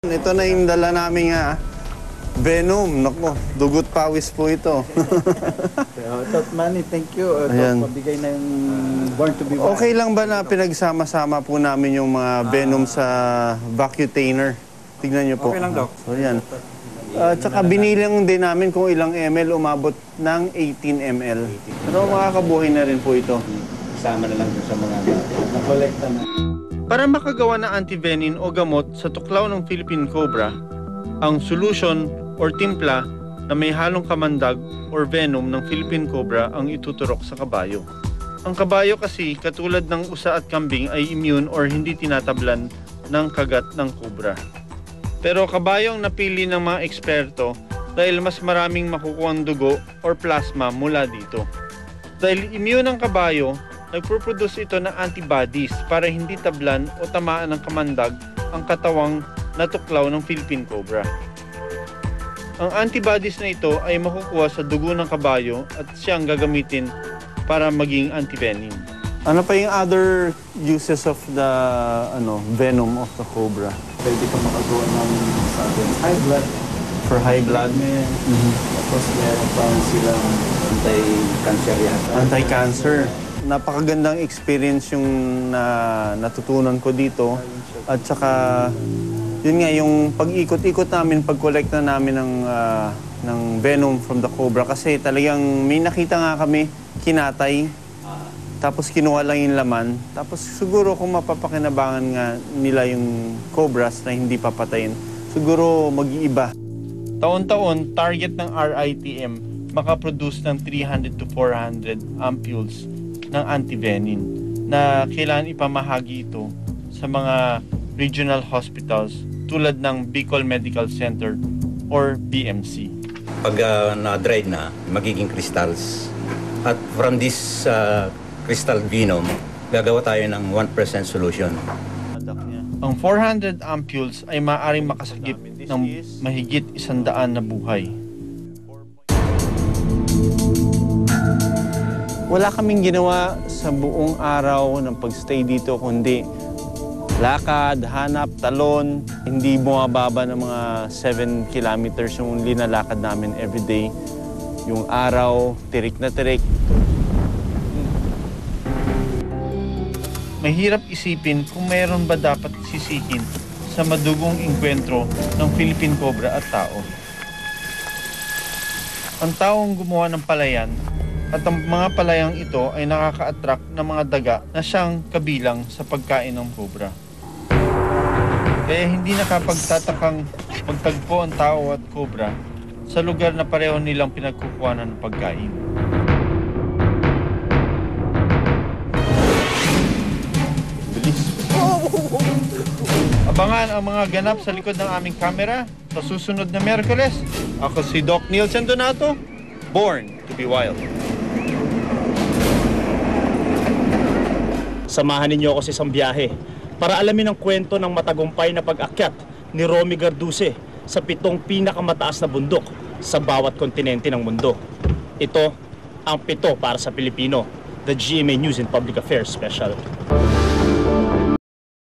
Ito na yung dala namin Venom. Naku, dugot pawis po ito. Manny, thank you. Pabigay na yung Born to be Wild. Okay lang ba na pinagsama-sama po namin yung mga Venom sa Vacutainer? Tignan niyo po. Okay lang, Doc. So, yan. Tsaka binilang din namin kung ilang ml, umabot ng 18 ml. Pero makakabuhay na rin po ito. Isama na lang sa mga na-collecta na. Para makagawa ng antivenin o gamot sa tuklaw ng Philippine Cobra, ang solution or timpla na may halong kamandag or venom ng Philippine Cobra ang ituturok sa kabayo. Ang kabayo kasi, katulad ng usa at kambing, ay immune or hindi tinatablan ng kagat ng cobra. Pero kabayo ang napili ng mga eksperto dahil mas maraming makukuhang dugo or plasma mula dito. Dahil immune ang kabayo, nagproproduce ito ng antibodies para hindi tablan o tamaan ng kamandag ang katawang natuklaw ng Philippine Cobra. Ang antibodies na ito ay makukuha sa dugo ng kabayo at siyang gagamitin para maging antivenin. Ano pa yung other uses of the venom of the cobra? Pwede pa makagawa ng high blood. For high blood? Tapos meron pa silang anti-cancer yata. Anti-cancer. Napakagandang experience yung natutunan ko dito. At saka, yun nga, yung pag-ikot-ikot namin, pag-collect na namin ng venom from the cobra. Kasi talagang may nakita nga kami, kinatay. Tapos kinuha lang yung laman. Tapos siguro kung mapapakinabangan nga nila yung cobras na hindi papatayin, siguro mag-iiba. Taon-taon, target ng RITM makaproduce ng 300 to 400 ampules ng antivenin na kailangan ipamahagi ito sa mga regional hospitals tulad ng Bicol Medical Center or BMC. Pag na-dry na, magiging crystals. At from this crystal venom, gagawa tayo ng 1% solution. Ang 400 ampules ay maaaring makasagip ng mahigit 100 na buhay. Wala kaming ginawa sa buong araw ng pagstay dito kundi lakad, hanap, talon. Hindi bumababa ng mga 7 kilometers yung linalakad namin everyday. Yung araw, tirik na tirik. Mahirap isipin kung mayroon ba dapat sisihin sa madugong engkwentro ng Philippine Cobra at tao. Ang taong gumawa ng palayan at ang mga palayang ito ay nakaka-attract ng mga daga na siyang kabilang sa pagkain ng cobra. Kaya hindi nakapagtatakang magtagpo ang tao at cobra sa lugar na pareho nilang pinagkukuhanan ng pagkain. Abangan ang mga ganap sa likod ng aming kamera sa susunod na Miyerkules. Ako si Doc Nielsen Donato, Born to be Wild. Samahan ninyo ako sa isang biyahe para alamin ang kwento ng matagumpay na pag-akyat ni Romy Garduse sa 7 pinakamataas na bundok sa bawat kontinente ng mundo. Ito ang 7 para sa Pilipino, the GMA News and Public Affairs Special.